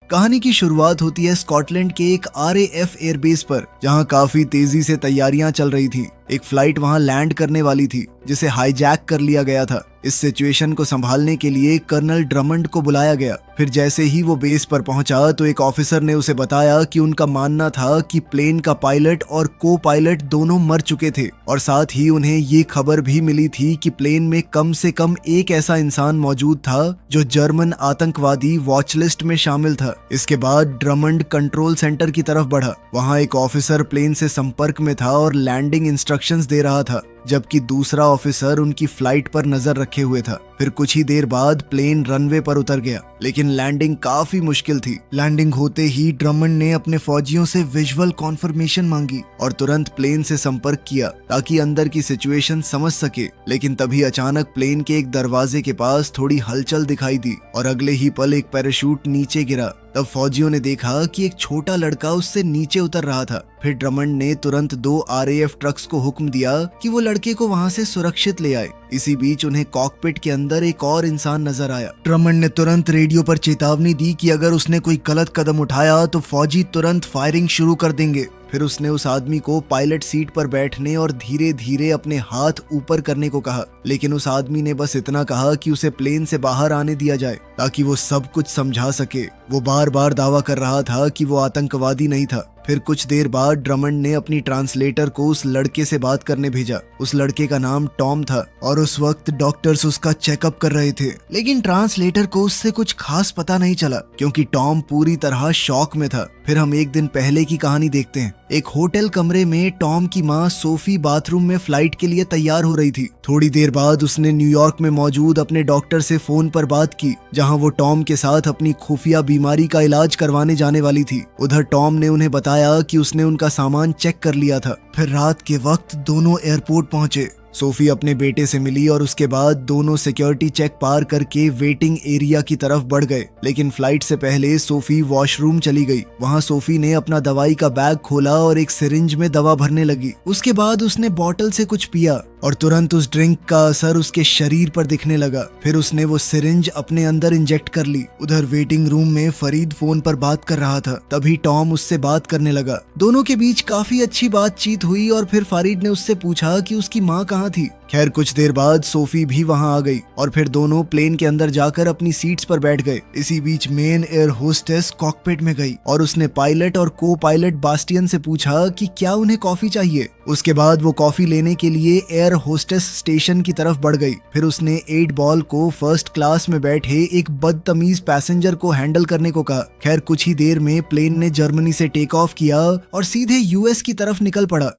कहानी की शुरुआत होती है स्कॉटलैंड के एक RAF एयरबेस पर, जहां काफी तेजी से तैयारियां चल रही थी। एक फ्लाइट वहां लैंड करने वाली थी जिसे हाईजैक कर लिया गया था। इस सिचुएशन को संभालने के लिए कर्नल ड्रमंड को बुलाया गया। फिर जैसे ही वो बेस पर पहुंचा तो एक ऑफिसर ने उसे बताया कि उनका मानना था कि प्लेन का पायलट और को पायलट दोनों मर चुके थे, और साथ ही उन्हें ये खबर भी मिली थी कि प्लेन में कम से कम एक ऐसा इंसान मौजूद था जो जर्मन आतंकवादी वॉचलिस्ट में शामिल था। इसके बाद ड्रमंड कंट्रोल सेंटर की तरफ बढ़ा। वहां एक ऑफिसर प्लेन से संपर्क में था और लैंडिंग इंस्ट्रक्शंस दे रहा था, जबकि दूसरा ऑफिसर उनकी फ्लाइट पर नजर रखे हुए था। फिर कुछ ही देर बाद प्लेन रनवे पर उतर गया, लेकिन लैंडिंग काफी मुश्किल थी। लैंडिंग होते ही ड्रमंड ने अपने फौजियों से विजुअल कॉन्फर्मेशन मांगी और तुरंत प्लेन से संपर्क किया ताकि अंदर की सिचुएशन समझ सके। लेकिन तभी अचानक प्लेन के एक दरवाजे के पास थोड़ी हलचल दिखाई दी और अगले ही पल एक पैराशूट नीचे गिरा। तब फौजियों ने देखा कि एक छोटा लड़का उससे नीचे उतर रहा था। फिर ड्रमंड ने तुरंत 2 RAF ट्रक्स को हुक्म दिया कि वो लड़के को वहां से सुरक्षित ले आए। इसी बीच उन्हें कॉकपिट के अंदर एक और इंसान नजर आया। ड्रमंड ने तुरंत रेडियो पर चेतावनी दी कि अगर उसने कोई गलत कदम उठाया तो फौजी तुरंत फायरिंग शुरू कर देंगे। फिर उसने उस आदमी को पायलट सीट पर बैठने और धीरे धीरे अपने हाथ ऊपर करने को कहा, लेकिन उस आदमी ने बस इतना कहा कि उसे प्लेन से बाहर आने दिया जाए ताकि वो सब कुछ समझा सके। वो बार बार दावा कर रहा था कि वो आतंकवादी नहीं था। फिर कुछ देर बाद ड्रमंड ने अपनी ट्रांसलेटर को उस लड़के से बात करने भेजा। उस लड़के का नाम टॉम था और उस वक्त डॉक्टर्स उसका चेकअप कर रहे थे, लेकिन ट्रांसलेटर को उससे कुछ खास पता नहीं चला क्योंकि टॉम पूरी तरह शॉक में था। फिर हम एक दिन पहले की कहानी देखते हैं। एक होटल कमरे में टॉम की माँ सोफी बाथरूम में फ्लाइट के लिए तैयार हो रही थी। थोड़ी देर बाद उसने न्यूयॉर्क में मौजूद अपने डॉक्टर से फोन पर बात की, जहां वो टॉम के साथ अपनी खुफिया बीमारी का इलाज करवाने जाने वाली थी। उधर टॉम ने उन्हें बताया कि उसने उनका सामान चेक कर लिया था। फिर रात के वक्त दोनों एयरपोर्ट पहुंचे। सोफी अपने बेटे से मिली और उसके बाद दोनों सिक्योरिटी चेक पार करके वेटिंग एरिया की तरफ बढ़ गए। लेकिन फ्लाइट से पहले सोफी वॉशरूम चली गई। वहां सोफी ने अपना दवाई का बैग खोला और एक सिरिंज में दवा भरने लगी। उसके बाद उसने बॉटल से कुछ पिया और तुरंत उस ड्रिंक का असर उसके शरीर पर दिखने लगा। फिर उसने वो सिरिंज अपने अंदर इंजेक्ट कर ली। उधर वेटिंग रूम में फरीद फोन पर बात कर रहा था। तभी टॉम उससे बात करने लगा। दोनों के बीच काफी अच्छी बातचीत हुई और फिर फरीद ने उससे पूछा कि उसकी माँ कहाँ थी। खैर कुछ देर बाद सोफी भी वहां आ गई और फिर दोनों प्लेन के अंदर जाकर अपनी सीट्स पर बैठ गए। इसी बीच मेन एयर होस्टेस कॉकपिट में गई और उसने पायलट और को पायलट बास्टियन से पूछा कि क्या उन्हें कॉफी चाहिए। उसके बाद वो कॉफी लेने के लिए एयर होस्टेस स्टेशन की तरफ बढ़ गई। फिर उसने 8 बॉल को फर्स्ट क्लास में बैठे एक बदतमीज पैसेंजर को हैंडल करने को कहा। खैर कुछ ही देर में प्लेन ने जर्मनी से टेक ऑफ किया और सीधे US की तरफ निकल पड़ा।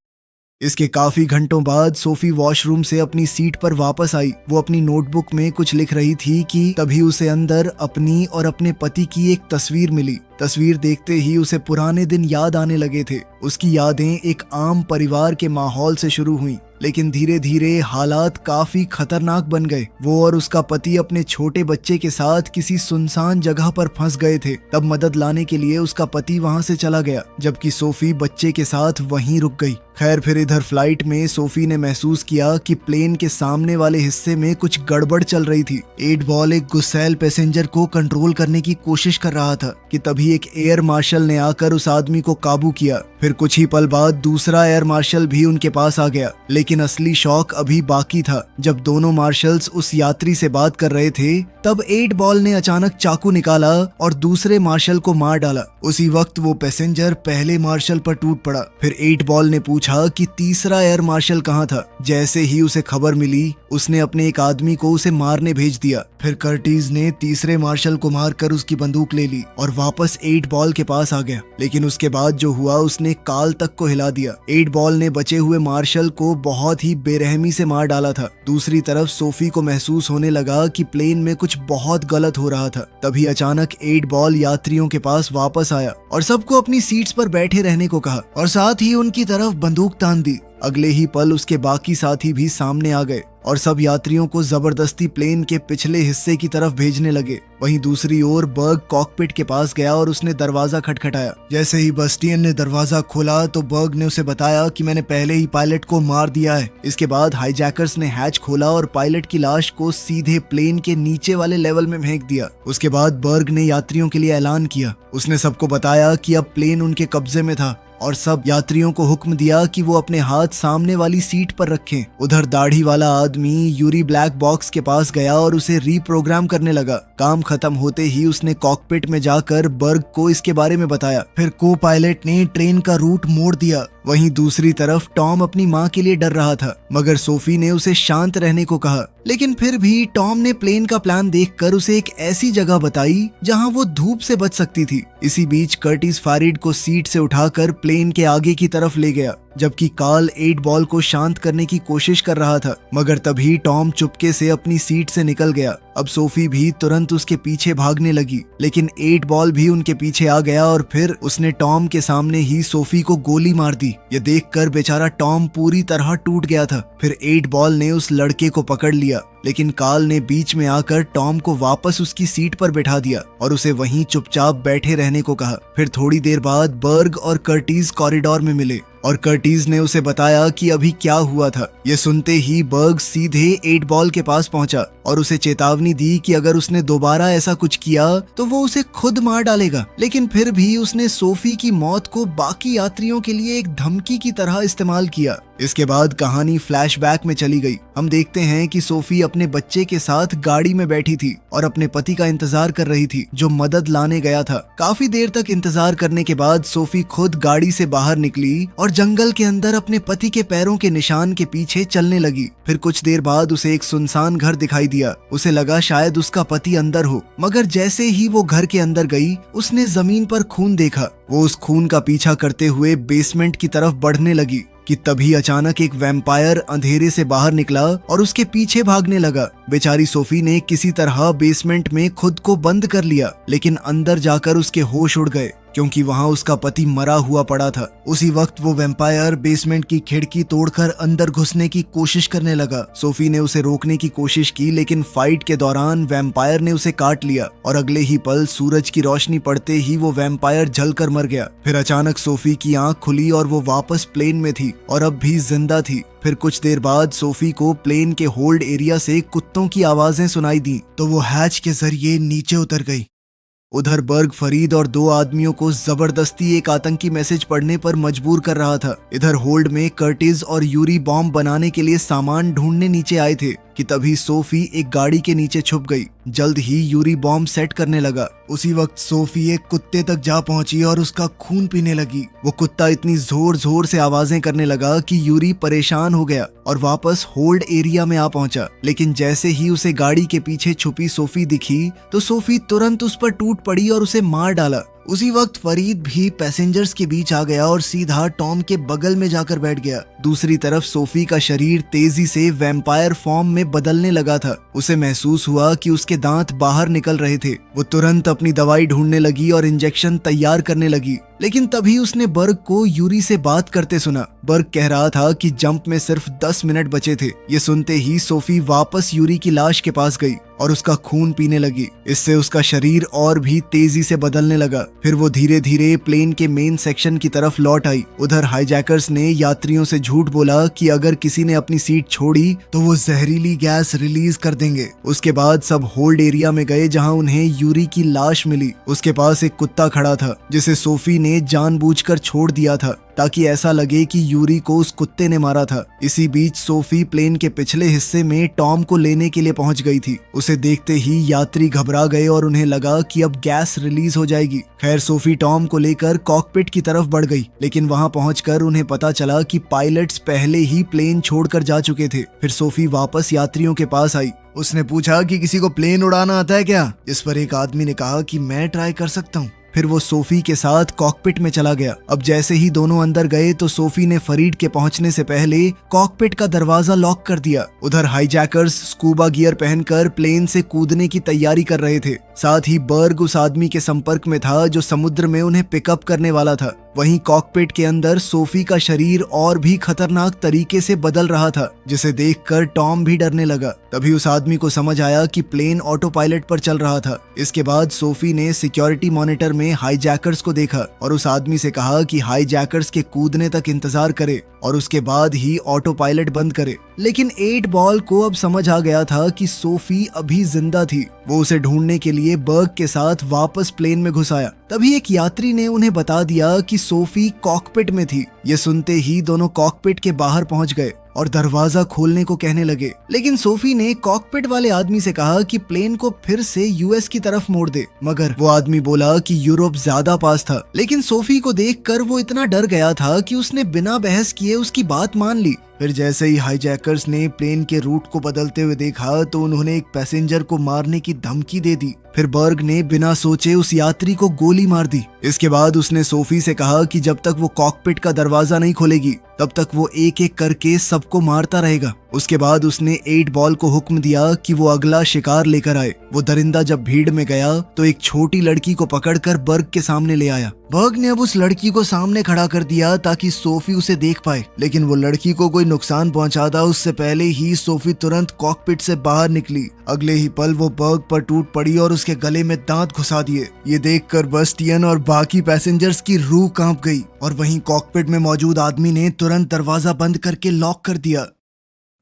इसके काफी घंटों बाद सोफी वॉशरूम से अपनी सीट पर वापस आई। वो अपनी नोटबुक में कुछ लिख रही थी कि तभी उसे अंदर अपनी और अपने पति की एक तस्वीर मिली। तस्वीर देखते ही उसे पुराने दिन याद आने लगे थे। उसकी यादें एक आम परिवार के माहौल से शुरू हुई, लेकिन धीरे धीरे हालात काफी खतरनाक बन गए। वो और उसका पति अपने छोटे बच्चे के साथ किसी सुनसान जगह पर फंस गए थे। तब मदद लाने के लिए उसका पति वहां से चला गया, जबकि सोफी बच्चे के साथ वहीं रुक गई। खैर फिर इधर फ्लाइट में सोफी ने महसूस किया कि प्लेन के सामने वाले हिस्से में कुछ गड़बड़ चल रही थी। 8 बॉल एक गुस्सैल पैसेंजर को कंट्रोल करने की कोशिश कर रहा था कि तभी एक एयर मार्शल ने आकर उस आदमी को काबू किया। फिर कुछ ही पल बाद दूसरा एयर मार्शल भी उनके पास आ गया, लेकिन असली शौक अभी बाकी था। जब दोनों मार्शल्स उस यात्री से बात कर रहे थे, तब 8 बॉल ने अचानक चाकू निकाला और दूसरे मार्शल को मार डाला। उसी वक्त वो पैसेंजर पहले मार्शल पर टूट पड़ा। फिर 8 बॉल ने पूछा कि तीसरा एयर मार्शल कहाँ था। जैसे ही उसे खबर मिली, उसने अपने एक आदमी को उसे मारने भेज दिया। फिर कर्टिज ने तीसरे मार्शल को मारकर उसकी बंदूक ले ली और वापस 8 बॉल के पास आ गया। लेकिन उसके बाद जो हुआ उसने काल तक को हिला दिया। 8 बॉल ने बचे हुए मार्शल को बहुत ही बेरहमी से मार डाला था। दूसरी तरफ सोफी को महसूस होने लगा कि प्लेन में कुछ बहुत गलत हो रहा था। तभी अचानक 8 बॉल यात्रियों के पास वापस आया और सबको अपनी सीट्स पर बैठे रहने को कहा और साथ ही उनकी तरफ बंदूक तान दी। अगले ही पल उसके बाकी साथी भी सामने आ गए और सब यात्रियों को जबरदस्ती प्लेन के पिछले हिस्से की तरफ भेजने लगे। वहीं दूसरी ओर बर्ग कॉकपिट के पास गया और उसने दरवाजा खटखटाया। जैसे ही बस्टियन ने दरवाजा खोला तो बर्ग ने उसे बताया कि मैंने पहले ही पायलट को मार दिया है। इसके बाद हाईजैकर्स ने हैच खोला और पायलट की लाश को सीधे प्लेन के नीचे वाले लेवल में फेंक दिया। उसके बाद बर्ग ने यात्रियों के लिए ऐलान किया। उसने सबको बताया कि अब प्लेन उनके कब्जे में था और सब यात्रियों को हुक्म दिया कि वो अपने हाथ सामने वाली सीट पर रखें। उधर दाढ़ी वाला आदमी यूरी ब्लैक बॉक्स के पास गया और उसे रीप्रोग्राम करने लगा। काम खत्म होते ही उसने कॉकपिट में जाकर बर्ग को इसके बारे में बताया। फिर को पायलट ने ट्रेन का रूट मोड़ दिया। वहीं दूसरी तरफ टॉम अपनी माँ के लिए डर रहा था, मगर सोफी ने उसे शांत रहने को कहा। लेकिन फिर भी टॉम ने प्लेन का प्लान देखकर उसे एक ऐसी जगह बताई जहां वो धूप से बच सकती थी। इसी बीच कर्टिस फैरिड को सीट से उठाकर प्लेन के आगे की तरफ ले गया, जबकि कार्ल 8 बॉल को शांत करने की कोशिश कर रहा था। मगर तभी टॉम चुपके से अपनी सीट से निकल गया। अब सोफी भी तुरंत उसके पीछे भागने लगी, लेकिन 8 बॉल भी उनके पीछे आ गया और फिर उसने टॉम के सामने ही सोफी को गोली मार दी। ये देखकर बेचारा टॉम पूरी तरह टूट गया था। फिर 8 बॉल ने उस लड़के को पकड़ लिया, लेकिन कार्ल ने बीच में आकर टॉम को वापस उसकी सीट पर बैठा दिया और उसे वहीं चुपचाप बैठे रहने को कहा। फिर थोड़ी देर बाद बर्ग और कर्टिस कॉरिडोर में मिले और कर्टिस ने उसे बताया कि अभी क्या हुआ था। ये सुनते ही बर्ग सीधे 8 बॉल के पास पहुंचा और उसे चेतावनी दी कि अगर उसने दोबारा ऐसा कुछ किया तो वो उसे खुद मार डालेगा। लेकिन फिर भी उसने सोफी की मौत को बाकी यात्रियों के लिए एक धमकी की तरह इस्तेमाल किया। इसके बाद कहानी फ्लैशबैक में चली गई। हम देखते हैं कि सोफी अपने बच्चे के साथ गाड़ी में बैठी थी और अपने पति का इंतजार कर रही थी, जो मदद लाने गया था। काफी देर तक इंतजार करने के बाद सोफी खुद गाड़ी से बाहर निकली और जंगल के अंदर अपने पति के पैरों के निशान के पीछे चलने लगी। फिर कुछ देर बाद उसे एक सुनसान घर दिखाई दिया। उसे लगा शायद उसका पति अंदर हो, मगर जैसे ही वो घर के अंदर गई उसने जमीन पर खून देखा। वो उस खून का पीछा करते हुए बेसमेंट की तरफ बढ़ने लगी कि तभी अचानक एक वैम्पायर अंधेरे से बाहर निकला और उसके पीछे भागने लगा। बेचारी सोफी ने किसी तरह बेसमेंट में खुद को बंद कर लिया, लेकिन अंदर जाकर उसके होश उड़ गए क्योंकि वहां उसका पति मरा हुआ पड़ा था। उसी वक्त वो वैम्पायर बेसमेंट की खिड़की तोड़कर अंदर घुसने की कोशिश करने लगा। सोफी ने उसे रोकने की कोशिश की, लेकिन फाइट के दौरान वैम्पायर ने उसे काट लिया और अगले ही पल सूरज की रोशनी पड़ते ही वो वैम्पायर जलकर मर गया। फिर अचानक सोफी की आंख खुली और वो वापस प्लेन में थी और अब भी जिंदा थी। फिर कुछ देर बाद सोफी को प्लेन के होल्ड एरिया से कुत्तों की आवाजें सुनाई दी तो वो हैच के जरिए नीचे उतर गई। उधर बर्ग फरीद और 2 आदमियों को जबरदस्ती एक आतंकी मैसेज पढ़ने पर मजबूर कर रहा था। इधर होल्ड में कर्टिस और यूरी बॉम्ब बनाने के लिए सामान ढूंढने नीचे आए थे कि तभी सोफी एक गाड़ी के नीचे छुप गई। जल्द ही यूरी बॉम्ब सेट करने लगा। उसी वक्त सोफी एक कुत्ते तक जा पहुंची और उसका खून पीने लगी। वो कुत्ता इतनी जोर जोर से आवाजें करने लगा कि यूरी परेशान हो गया और वापस होल्ड एरिया में आ पहुंचा। लेकिन जैसे ही उसे गाड़ी के पीछे छुपी सोफी दिखी तो सोफी तुरंत उस पर टूट पड़ी और उसे मार डाला। उसी वक्त फरीद भी पैसेंजर्स के बीच आ गया और सीधा टॉम के बगल में जाकर बैठ गया। दूसरी तरफ सोफी का शरीर तेजी से वैम्पायर फॉर्म में बदलने लगा था। उसे महसूस हुआ कि उसके दांत बाहर निकल रहे थे। वो तुरंत अपनी दवाई ढूंढने लगी और इंजेक्शन तैयार करने लगी। लेकिन तभी उसने बर्ग को यूरी से बात करते सुना। बर्ग कह रहा था कि जंप में सिर्फ 10 मिनट बचे थे। ये सुनते ही सोफी वापस यूरी की लाश के पास गई और उसका खून पीने लगी। इससे उसका शरीर और भी तेजी से बदलने लगा। फिर वो धीरे धीरे प्लेन के मेन सेक्शन की तरफ लौट आई। उधर हाईजैकर्स ने यात्रियों से झूठ बोला कि अगर किसी ने अपनी सीट छोड़ी तो वो जहरीली गैस रिलीज कर देंगे। उसके बाद सब होल्ड एरिया में गए जहां उन्हें यूरी की लाश मिली। उसके पास एक कुत्ता खड़ा था जिसे सोफी ने जानबूझकर छोड़ दिया था ताकि ऐसा लगे कि यूरी को उस कुत्ते ने मारा था। इसी बीच सोफी प्लेन के पिछले हिस्से में टॉम को लेने के लिए पहुंच गई थी। उसे देखते ही यात्री घबरा गए और उन्हें लगा कि अब गैस रिलीज हो जाएगी। खैर सोफी टॉम को लेकर कॉकपिट की तरफ बढ़ गई, लेकिन वहां पहुंचकर उन्हें पता चला कि पायलट्स पहले ही प्लेन छोड़कर जा चुके थे। फिर सोफी वापस यात्रियों के पास आई। उसने पूछा कि किसी को प्लेन उड़ाना आता है क्या? इस पर एक आदमी ने कहा कि मैं ट्राई कर सकता हूँ। फिर वो सोफी के साथ कॉकपिट में चला गया। अब जैसे ही दोनों अंदर गए तो सोफी ने फरीड के पहुंचने से पहले कॉकपिट का दरवाजा लॉक कर दिया। उधर हाईजैकर्स स्कूबा गियर पहनकर प्लेन से कूदने की तैयारी कर रहे थे। साथ ही बर्ग उस आदमी के संपर्क में था जो समुद्र में उन्हें पिकअप करने वाला था। वहीं कॉकपिट के अंदर सोफी का शरीर और भी खतरनाक तरीके से बदल रहा था, जिसे देखकर टॉम भी डरने लगा। तभी उस आदमी को समझ आया कि प्लेन ऑटो पायलट पर चल रहा था। इसके बाद सोफी ने सिक्योरिटी मॉनिटर में हाईजैकर्स को देखा और उस आदमी से कहा कि हाईजैकर्स के कूदने तक इंतजार करे और उसके बाद ही ऑटो पायलट बंद करे। लेकिन 8 बॉल को अब समझ आ गया था कि सोफी अभी जिंदा थी। वो उसे ढूंढने के लिए बर्ग के साथ वापस प्लेन में घुस आया। तभी एक यात्री ने उन्हें बता दिया कि सोफी कॉकपिट में थी। ये सुनते ही दोनों कॉकपिट के बाहर पहुंच गए और दरवाजा खोलने को कहने लगे। लेकिन सोफी ने कॉकपिट वाले आदमी से कहा कि प्लेन को फिर से यूएस की तरफ मोड़ दे, मगर वो आदमी बोला कि यूरोप ज्यादा पास था। लेकिन सोफी को देखकर वो इतना डर गया था कि उसने बिना बहस किए उसकी बात मान ली। फिर जैसे ही हाईजैकर्स ने प्लेन के रूट को बदलते हुए देखा तो उन्होंने एक पैसेंजर को मारने की धमकी दे दी। फिर बर्ग ने बिना सोचे उस यात्री को गोली मार दी। इसके बाद उसने सोफी से कहा कि जब तक वो कॉकपिट का दरवाजा नहीं खोलेगी तब तक वो एक एक करके सबको मारता रहेगा। उसके बाद उसने 8 बॉल को हुक्म दिया कि वो अगला शिकार लेकर आए। वो दरिंदा जब भीड़ में गया तो एक छोटी लड़की को पकड़कर बर्ग के सामने ले आया। बर्ग ने अब उस लड़की को सामने खड़ा कर दिया ताकि सोफी उसे देख पाए, लेकिन वो लड़की को कोई नुकसान पहुंचाता उससे पहले ही सोफी तुरंत कॉकपिट से बाहर निकली। अगले ही पल वो बर्ग पर टूट पड़ी और उसके गले में दांत घुसा दिए। ये देखकर बस्टियन और बाकी पैसेंजर्स की रूह कांप गई और वहीं कॉकपिट में मौजूद आदमी ने तुरंत दरवाजा बंद करके लॉक कर दिया।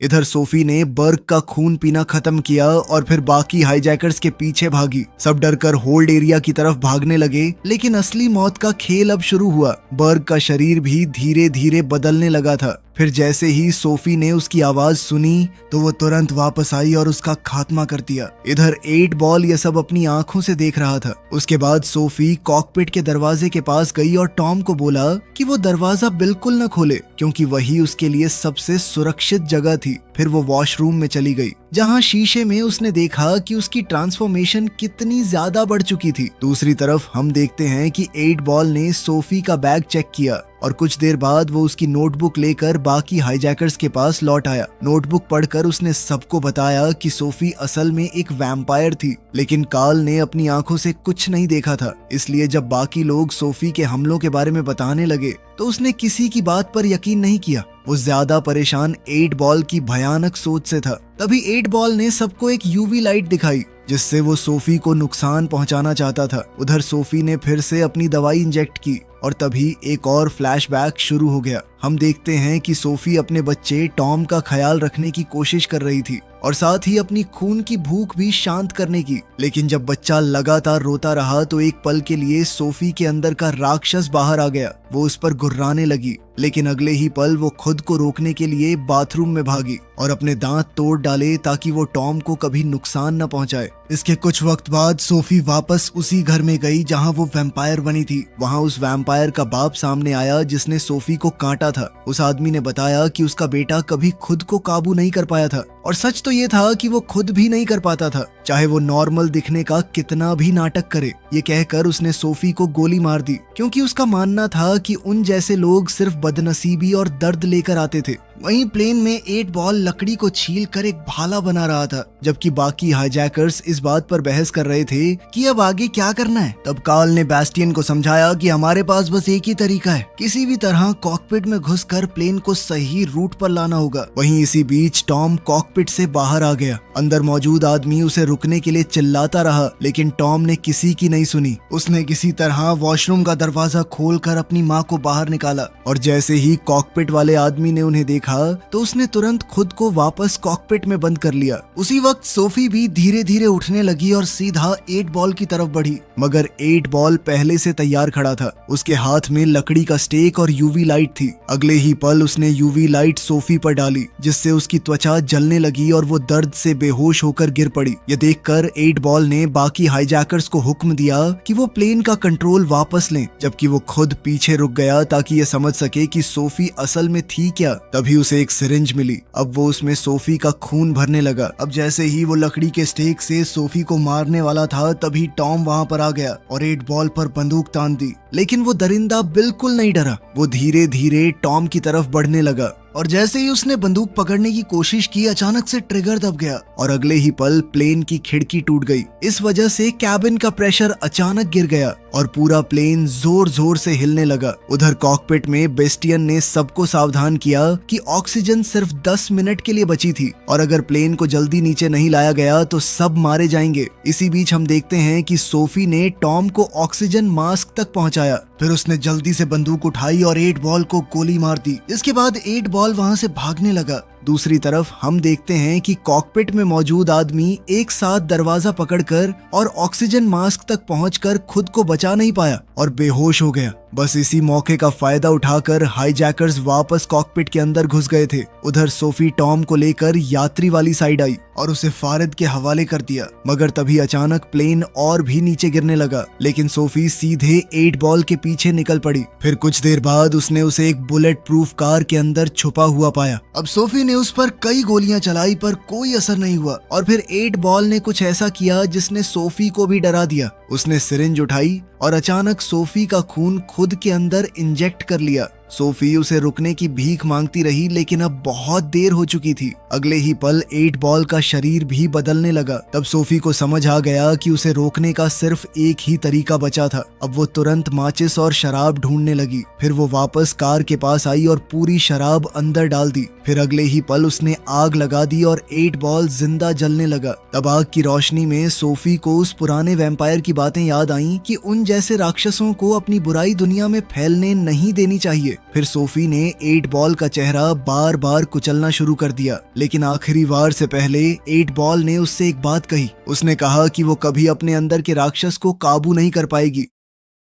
इधर सोफी ने बर्ग का खून पीना खत्म किया और फिर बाकी हाईजैकर्स के पीछे भागी। सब डरकर होल्ड एरिया की तरफ भागने लगे, लेकिन असली मौत का खेल अब शुरू हुआ। बर्ग का शरीर भी धीरे धीरे बदलने लगा था। फिर जैसे ही सोफी ने उसकी आवाज सुनी तो वो तुरंत वापस आई और उसका खात्मा कर दिया। इधर 8 बॉल ये सब अपनी आंखों से देख रहा था। उसके बाद सोफी कॉकपिट के दरवाजे के पास गई और टॉम को बोला कि वो दरवाजा बिल्कुल न खोले, क्योंकि वही उसके लिए सबसे सुरक्षित जगह थी। फिर वो वॉशरूम में चली गई, जहां शीशे में उसने देखा कि उसकी ट्रांसफॉर्मेशन कितनी ज्यादा बढ़ चुकी थी। दूसरी तरफ हम देखते हैं कि 8 बॉल ने सोफी का बैग चेक किया और कुछ देर बाद वो उसकी नोटबुक लेकर बाकी हाईजैकर्स के पास लौट आया। नोटबुक पढ़कर उसने सबको बताया कि सोफी असल में एक वैम्पायर थी, लेकिन कार्ल ने अपनी आंखों से कुछ नहीं देखा था। इसलिए जब बाकी लोग सोफी के हमलों के बारे में बताने लगे तो उसने किसी की बात पर यकीन नहीं किया। वो ज्यादा परेशान 8 बॉल की भयानक सोच से था। तभी 8 बॉल ने सबको एक यूवी लाइट दिखाई जिससे वो सोफी को नुकसान पहुंचाना चाहता था। उधर सोफी ने फिर से अपनी दवाई इंजेक्ट की और तभी एक और फ्लैशबैक शुरू हो गया। हम देखते हैं कि सोफी अपने बच्चे टॉम का ख्याल रखने की कोशिश कर रही थी और साथ ही अपनी खून की भूख भी शांत करने की। लेकिन जब बच्चा लगातार रोता रहा तो एक पल के लिए सोफी के अंदर का राक्षस बाहर आ गया। वो उस पर गुर्राने लगी, लेकिन अगले ही पल वो खुद को रोकने के लिए बाथरूम में भागी और अपने दांत तोड़ डाले ताकि वो टॉम को कभी नुकसान न पहुंचाए। इसके कुछ वक्त बाद सोफी वापस उसी घर में गई जहां वो वैम्पायर बनी थी। वहां उस वैम्पायर का बाप सामने आया जिसने सोफी को काटा था। उस आदमी ने बताया कि उसका बेटा कभी खुद को काबू नहीं कर पाया था, और सच तो ये था कि वो खुद भी नहीं कर पाता था, चाहे वो नॉर्मल दिखने का कितना भी नाटक करे। ये कहकर उसने सोफी को गोली मार दी, क्योंकि उसका मानना था कि उन जैसे लोग सिर्फ बदनसीबी और दर्द लेकर आते थे। वहीं प्लेन में 8 बॉल लकड़ी को छील कर एक भाला बना रहा था, जबकि बाकी हाईजैकर्स इस बात पर बहस कर रहे थे कि अब आगे क्या करना है। तब कार्ल ने बैस्टियन को समझाया कि हमारे पास बस एक ही तरीका है, किसी भी तरह कॉकपिट में घुसकर प्लेन को सही रूट पर लाना होगा। वहीं इसी बीच टॉम कॉकपिट से बाहर आ गया। अंदर मौजूद आदमी उसे रुकने के लिए चिल्लाता रहा, लेकिन टॉम ने किसी की नहीं सुनी। उसने किसी तरह वॉशरूम का दरवाजा खोलकर अपनी माँ को बाहर निकाला और जैसे ही कॉकपिट वाले आदमी ने उन्हें देखा तो उसने तुरंत खुद को वापस कॉकपिट में बंद कर लिया। उसी वक्त सोफी भी धीरे धीरे उठने लगी और सीधा 8 बॉल की तरफ बढ़ी, मगर 8 बॉल पहले से तैयार खड़ा था। उसके हाथ में लकड़ी का स्टेक और यूवी लाइट थी। अगले ही पल उसने यूवी लाइट सोफी पर डाली, जिससे उसकी त्वचा जलने लगी और वो दर्द से बेहोश होकर गिर पड़ी। ये देखकर 8 बॉल ने बाकी हाईजैकर्स को हुक्म दिया कि वो प्लेन का कंट्रोल वापस लें, जबकि वो खुद पीछे रुक गया ताकि ये समझ सके कि सोफी असल में थी क्या। तभी उसे एक सिरिंज मिली। अब वो उसमें सोफी का खून भरने लगा। अब जैसे ही वो लकड़ी के स्टेक से सोफी को मारने वाला था, तभी टॉम वहां पर आ गया और 8 बॉल पर बंदूक तान दी। लेकिन वो दरिंदा बिल्कुल नहीं डरा। वो धीरे धीरे टॉम की तरफ बढ़ने लगा और जैसे ही उसने बंदूक पकड़ने की कोशिश की, अचानक से ट्रिगर दब गया और अगले ही पल प्लेन की खिड़की टूट गई। इस वजह से कैबिन का प्रेशर अचानक गिर गया और पूरा प्लेन जोर जोर से हिलने लगा। उधर कॉकपिट में बेस्टियन ने सबको सावधान किया कि ऑक्सीजन सिर्फ 10 मिनट के लिए बची थी और अगर प्लेन को जल्दी नीचे नहीं लाया गया तो सब मारे जाएंगे। इसी बीच हम देखते हैं कि सोफी ने टॉम को ऑक्सीजन मास्क तक पहुंचाया। फिर उसने जल्दी से बंदूक उठाई और 8 बॉल को गोली मार दी। इसके बाद 8 बॉल वहां से भागने लगा। दूसरी तरफ हम देखते हैं कि कॉकपिट में मौजूद आदमी एक साथ दरवाजा पकड़कर और ऑक्सीजन मास्क तक पहुंचकर खुद को बचा नहीं पाया और बेहोश हो गया। बस इसी मौके का फायदा उठाकर हाईजैकर्स वापस कॉकपिट के अंदर घुस गए थे। उधर सोफी टॉम को लेकर यात्री वाली साइड आई और उसे फारिद के हवाले कर दिया, मगर तभी अचानक प्लेन और भी नीचे गिरने लगा, लेकिन सोफी सीधे 8 बॉल के पीछे निकल पड़ी। फिर कुछ देर बाद उसने उसे एक बुलेट प्रूफ कार के अंदर छुपा हुआ पाया। अब सोफी ने उस पर कई गोलियां चलाई पर कोई असर नहीं हुआ और फिर 8 बॉल ने कुछ ऐसा किया जिसने सोफी को भी डरा दिया। उसने सिरिंज उठाई और अचानक सोफी का खून खुद के अंदर इंजेक्ट कर लिया। सोफी उसे रुकने की भीख मांगती रही, लेकिन अब बहुत देर हो चुकी थी। अगले ही पल 8 बॉल का शरीर भी बदलने लगा। तब सोफी को समझ आ गया कि उसे रोकने का सिर्फ एक ही तरीका बचा था। अब वो तुरंत माचिस और शराब ढूंढने लगी। फिर वो वापस कार के पास आई और पूरी शराब अंदर डाल दी। फिर अगले ही पल उसने आग लगा दी और 8 बॉल जिंदा जलने लगा। तब आग की रोशनी में सोफी को उस पुराने वैम्पायर की बातें याद आईं कि उन जैसे राक्षसों को अपनी बुराई दुनिया में फैलने नहीं देनी चाहिए। फिर सोफी ने 8 बॉल का चेहरा बार बार कुचलना शुरू कर दिया, लेकिन आखिरी वार से पहले 8 बॉल ने उससे एक बात कही। उसने कहा कि वो कभी अपने अंदर के राक्षस को काबू नहीं कर पाएगी।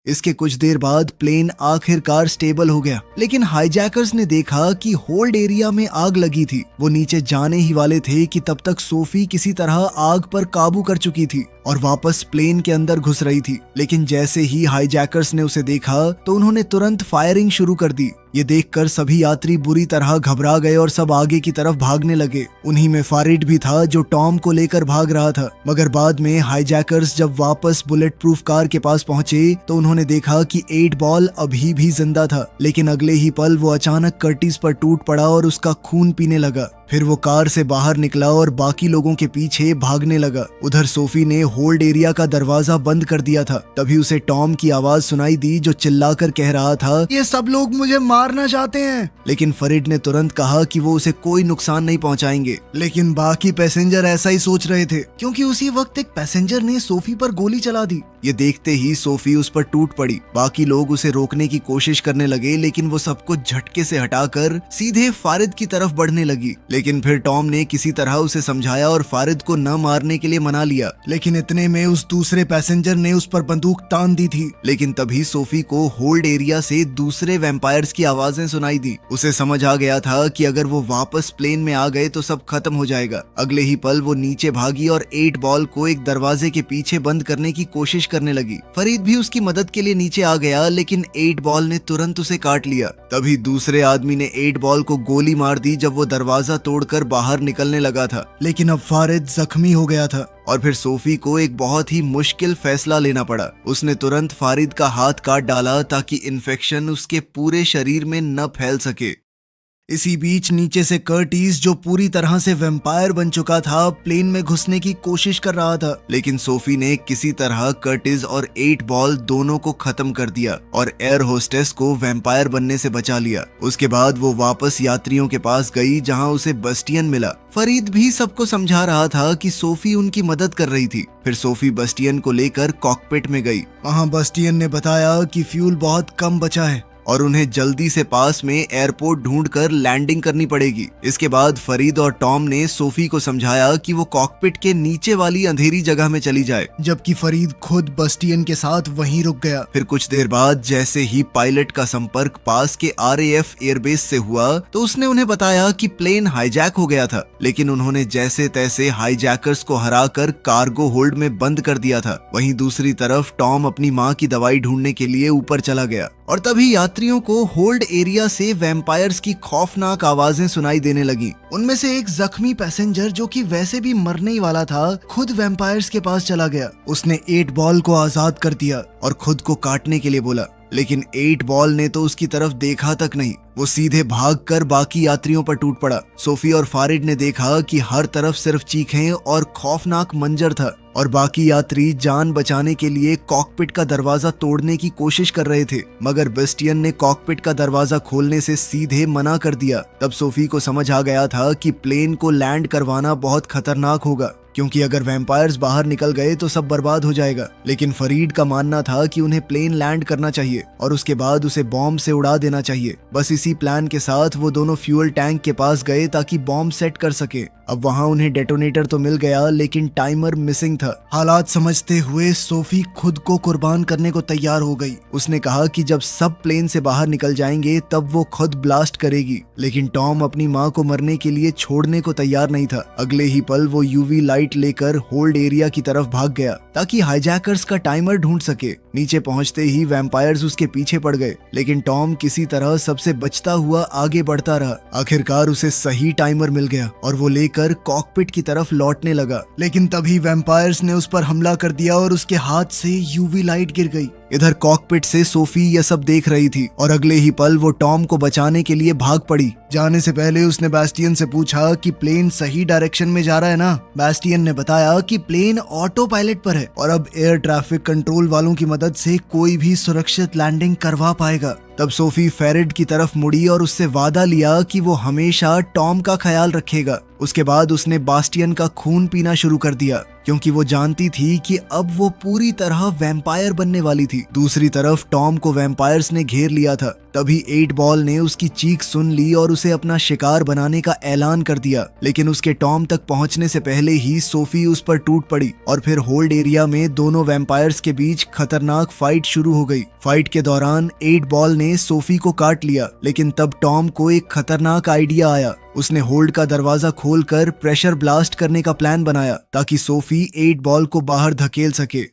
इसके कुछ देर बाद प्लेन आखिरकार स्टेबल हो गया, लेकिन हाईजैकर्स ने देखा कि होल्ड एरिया में आग लगी थी। वो नीचे जाने ही वाले थे कि तब तक सोफी किसी तरह आग पर काबू कर चुकी थी और वापस प्लेन के अंदर घुस रही थी। लेकिन जैसे ही हाईजैकर्स ने उसे देखा तो उन्होंने तुरंत फायरिंग शुरू कर दी। ये देखकर सभी यात्री बुरी तरह घबरा गए और सब आगे की तरफ भागने लगे। उन्हीं में फारिड भी था जो टॉम को लेकर भाग रहा था। मगर बाद में हाईजैकर्स जब वापस बुलेट प्रूफ कार के पास पहुंचे तो उन्होंने देखा कि 8 बॉल अभी भी जिंदा था, लेकिन अगले ही पल वो अचानक कर्टिस पर टूट पड़ा और उसका खून पीने लगा। फिर वो कार से बाहर निकला और बाकी लोगों के पीछे भागने लगा। उधर सोफी ने होल्ड एरिया का दरवाजा बंद कर दिया था। तभी उसे टॉम की आवाज सुनाई दी जो चिल्लाकर कह रहा था, ये सब लोग मुझे मारना चाहते हैं। लेकिन फरीड ने तुरंत कहा कि वो उसे कोई नुकसान नहीं पहुंचाएंगे। लेकिन बाकी पैसेंजर ऐसा ही सोच रहे थे, क्योंकि उसी वक्त एक पैसेंजर ने सोफी पर गोली चला दी। ये देखते ही सोफी उस पर टूट पड़ी। बाकी लोग उसे रोकने की कोशिश करने लगे, लेकिन वो सबको झटके से हटाकर सीधे फारिद की तरफ बढ़ने लगी। लेकिन फिर टॉम ने किसी तरह उसे समझाया और फारिद को न मारने के लिए मना लिया। लेकिन इतने में उस दूसरे पैसेंजर ने उस पर बंदूक तान दी थी। लेकिन तभी सोफी को होल्ड एरिया से दूसरे वैम्पायर्स की आवाजें सुनाई दी। उसे समझ आ गया था कि अगर वो वापस प्लेन में आ गए तो सब खत्म हो जाएगा। अगले ही पल वो नीचे भागी और 8 बॉल को एक दरवाजे के पीछे बंद करने की कोशिश करने लगी। फरीद भी उसकी मदद के लिए नीचे आ गया, लेकिन 8 बॉल ने तुरंत उसे काट लिया। तभी दूसरे आदमी ने 8 बॉल को गोली मार दी जब वो दरवाजा तोड़कर बाहर निकलने लगा था। लेकिन अब फारिद जख्मी हो गया था और फिर सोफी को एक बहुत ही मुश्किल फैसला लेना पड़ा। उसने तुरंत फारिद का हाथ काट डाला ताकि इन्फेक्शन उसके पूरे शरीर में न फैल सके। इसी बीच नीचे से कर्टिस, जो पूरी तरह से वैम्पायर बन चुका था, प्लेन में घुसने की कोशिश कर रहा था। लेकिन सोफी ने किसी तरह कर्टिस और 8 बॉल दोनों को खत्म कर दिया और एयर होस्टेस को वैम्पायर बनने से बचा लिया। उसके बाद वो वापस यात्रियों के पास गई जहां उसे बस्टियन मिला। फरीद भी सबको समझा रहा था कि सोफी उनकी मदद कर रही थी। फिर सोफी बस्टियन को लेकर कॉकपिट में गई। वहां बस्टियन ने बताया कि फ्यूल बहुत कम बचा है और उन्हें जल्दी से पास में एयरपोर्ट ढूंढकर लैंडिंग करनी पड़ेगी। इसके बाद फरीद और टॉम ने सोफी को समझाया कि वो कॉकपिट के नीचे वाली अंधेरी जगह में चली जाए, जबकि फरीद खुद बस्टियन के साथ वहीं रुक गया। फिर कुछ देर बाद जैसे ही पायलट का संपर्क पास के RAF एयरबेस से हुआ तो उसने उन्हें बताया कि प्लेन हाईजैक हो गया था, लेकिन उन्होंने जैसे तैसे हाईजैकर्स को हराकर कार्गो होल्ड में बंद कर दिया था। वहीं दूसरी तरफ टॉम अपनी माँ की दवाई ढूंढने के लिए ऊपर चला गया और तभी यात्रियों को होल्ड एरिया से वैम्पायर्स की खौफनाक आवाजें सुनाई देने लगी। उनमें से एक जख्मी पैसेंजर, जो कि वैसे भी मरने ही वाला था, खुद वैम्पायर्स के पास चला गया। उसने 8 बॉल को आजाद कर दिया और खुद को काटने के लिए बोला। लेकिन 8 बॉल ने तो उसकी तरफ देखा तक नहीं। वो सीधे भागकर बाकी यात्रियों पर टूट पड़ा। सोफी और फारिड ने देखा कि हर तरफ सिर्फ चीखें और खौफनाक मंजर था और बाकी यात्री जान बचाने के लिए कॉकपिट का दरवाजा तोड़ने की कोशिश कर रहे थे, मगर बेस्टियन ने कॉकपिट का दरवाजा खोलने से सीधे मना कर दिया। तब सोफी को समझ आ गया था कि प्लेन को लैंड करवाना बहुत खतरनाक होगा, क्योंकि अगर वैम्पायर्स बाहर निकल गए तो सब बर्बाद हो जाएगा। लेकिन फरीद का मानना था कि उन्हें प्लेन लैंड करना चाहिए और उसके बाद उसे बॉम्ब से उड़ा देना चाहिए। बस इसी प्लान के साथ वो दोनों फ्यूल टैंक के पास गए ताकि बॉम्ब सेट कर सके। अब वहां उन्हें डेटोनेटर तो मिल गया, लेकिन टाइमर मिसिंग था। हालात समझते हुए सोफी खुद को कुर्बान करने को तैयार हो गई। उसने कहा कि जब सब प्लेन से बाहर निकल जाएंगे तब वो खुद ब्लास्ट करेगी। लेकिन टॉम अपनी माँ को मरने के लिए छोड़ने को तैयार नहीं था। अगले ही पल वो यूवी लाइट लेकर होल्ड एरिया की तरफ भाग गया ताकि हाईजैकर्स का टाइमर ढूंढ सके। नीचे पहुंचते ही वैम्पायर्स उसके पीछे पड़ गए, लेकिन टॉम किसी तरह सबसे बचता हुआ आगे बढ़ता रहा। आखिरकार उसे सही टाइमर मिल गया और वो लेकर कॉकपिट की तरफ लौटने लगा। लेकिन तभी वैम्पायर्स ने उस पर हमला कर दिया और उसके हाथ से यूवी लाइट गिर गई। इधर कॉकपिट से सोफी यह सब देख रही थी और अगले ही पल वो टॉम को बचाने के लिए भाग पड़ी। जाने से पहले उसने बैस्टियन से पूछा कि प्लेन सही डायरेक्शन में जा रहा है ना। बैस्टियन ने बताया कि प्लेन ऑटो पायलट पर है और अब एयर ट्रैफिक कंट्रोल वालों की मदद से कोई भी सुरक्षित लैंडिंग करवा पाएगा। तब सोफी फेरिड की तरफ मुड़ी और उससे वादा लिया कि वो हमेशा टॉम का ख्याल रखेगा। उसके बाद उसने बास्टियन का खून पीना शुरू कर दिया, क्योंकि वो जानती थी कि अब वो पूरी तरह वैम्पायर बनने वाली थी। दूसरी तरफ टॉम को वैम्पायर्स ने घेर लिया था। तभी 8 बॉल ने उसकी चीख सुन ली और उसे अपना शिकार बनाने का ऐलान कर दिया। लेकिन उसके टॉम तक पहुंचने से पहले ही सोफी उस पर टूट पड़ी और फिर होल्ड एरिया में दोनों वैम्पायर्स के बीच खतरनाक फाइट शुरू हो गई। फाइट के दौरान 8 बॉल ने सोफी को काट लिया, लेकिन तब टॉम को एक खतरनाक आइडिया आया। उसने होल्ड का दरवाजा खोलकर प्रेशर ब्लास्ट करने का प्लान बनाया ताकि सोफी 8 बॉल को बाहर धकेल सके।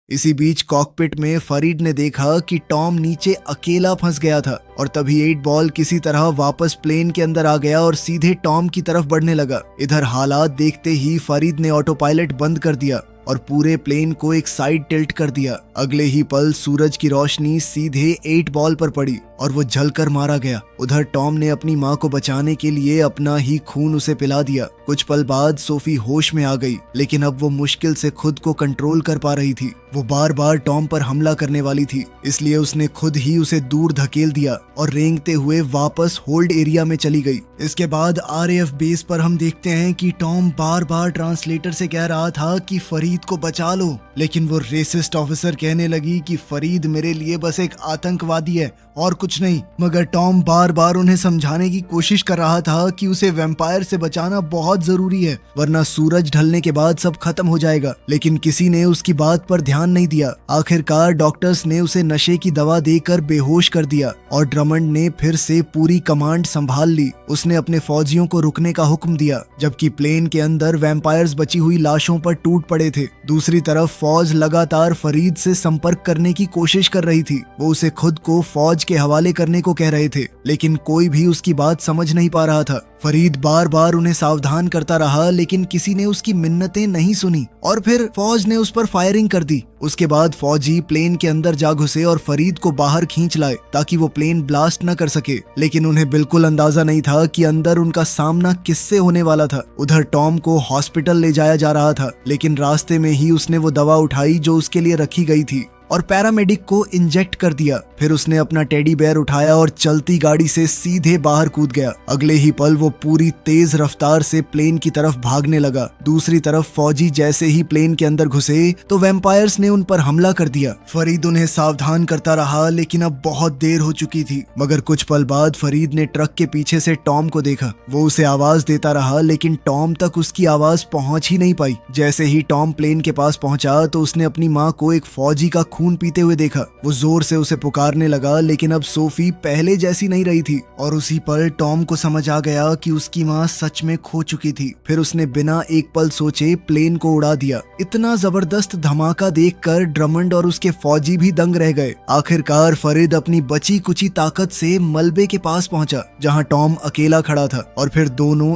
इसी बीच कॉकपिट में फरीद ने देखा कि टॉम नीचे अकेला फंस गया था और तभी 8 बॉल किसी तरह वापस प्लेन के अंदर आ गया और सीधे टॉम की तरफ बढ़ने लगा। इधर हालात देखते ही फरीद ने ऑटो पायलट बंद कर दिया और पूरे प्लेन को एक साइड टिल्ट कर दिया। अगले ही पल सूरज की रोशनी सीधे 8 बॉल पर पड़ी और वो जलकर मारा गया। उधर टॉम ने अपनी माँ को बचाने के लिए अपना ही खून उसे पिला दिया। कुछ पल बाद सोफी होश में आ गई, लेकिन अब वो मुश्किल से खुद को कंट्रोल कर पा रही थी। वो बार बार टॉम पर हमला करने वाली थी, इसलिए उसने खुद ही उसे दूर धकेल दिया और रेंगते हुए वापस होल्ड एरिया में चली गई। इसके बाद RAF बेस पर हम देखते हैं कि टॉम बार बार ट्रांसलेटर से कह रहा था कि फरीद को बचा लो, लेकिन वो रेसिस्ट ऑफिसर कहने लगी कि फरीद मेरे लिए बस एक आतंकवादी है और कुछ नहीं। मगर टॉम बार बार उन्हें समझाने की कोशिश कर रहा था कि उसे वैम्पायर से बचाना बहुत जरूरी है, वरना सूरज ढलने के बाद सब खत्म हो जाएगा। लेकिन किसी ने उसकी बात पर ध्यान नहीं दिया। आखिरकार डॉक्टर्स ने उसे नशे की दवा देकर बेहोश कर दिया और ड्रमंड ने फिर से पूरी कमांड संभाल ली। उसने अपने फौजियों को रुकने का हुक्म दिया, जबकि प्लेन के अंदर वैम्पायर्स बची हुई लाशों पर टूट पड़े थे। दूसरी तरफ फौज लगातार फरीद से संपर्क करने की कोशिश कर रही थी। वो उसे खुद को फौज के हवाले करने को कह रहे थे, लेकिन कोई भी उसकी बात समझ नहीं पा रहा था। फरीद बार बार उन्हें सावधान करता रहा, लेकिन किसी ने उसकी मिन्नतें नहीं सुनी और फिर फौज ने उस पर फायरिंग कर दी। उसके बाद फौजी प्लेन के अंदर जा घुसे और फरीद को बाहर खींच लाए ताकि वो प्लेन ब्लास्ट न कर सके। लेकिन उन्हें बिल्कुल अंदाजा नहीं था कि अंदर उनका सामना किससे होने वाला था। उधर टॉम को हॉस्पिटल ले जाया जा रहा था, लेकिन रास्ते में ही उसने वो दवा उठाई जो उसके लिए रखी गई थी और पैरामेडिक को इंजेक्ट कर दिया। फिर उसने अपना टेडी बेयर उठाया और चलती गाड़ी से सीधे बाहर कूद गया। अगले ही पल वो पूरी तेज रफ्तार से प्लेन की तरफ भागने लगा। दूसरी तरफ फौजी जैसे ही प्लेन के अंदर घुसे तो वैम्पायर्स ने उन पर हमला कर दिया। फरीद उन्हें सावधान करता रहा, लेकिन अब बहुत देर हो चुकी थी। मगर कुछ पल बाद फरीद ने ट्रक के पीछे से टॉम को देखा। वो उसे आवाज देता रहा, लेकिन टॉम तक उसकी आवाज पहुंच ही नहीं पाई। जैसे ही टॉम प्लेन के पास पहुंचा तो उसने अपनी माँ को एक फौजी का खून पीते हुए देखा। वो जोर से उसे पुकारने लगा, लेकिन अब सोफी पहले जैसी नहीं रही थी और उसी पल टॉम को समझ आ गया कि उसकी माँ सच में खो चुकी थी। फिर उसने बिना एक पल सोचे प्लेन को उड़ा दिया। इतना जबरदस्त धमाका देखकर ड्रमंड और उसके फौजी भी दंग रह गए। आखिरकार फरीद अपनी बची कुची ताकत से मलबे के पास पहुंचा, जहां टॉम अकेला खड़ा था और फिर दोनों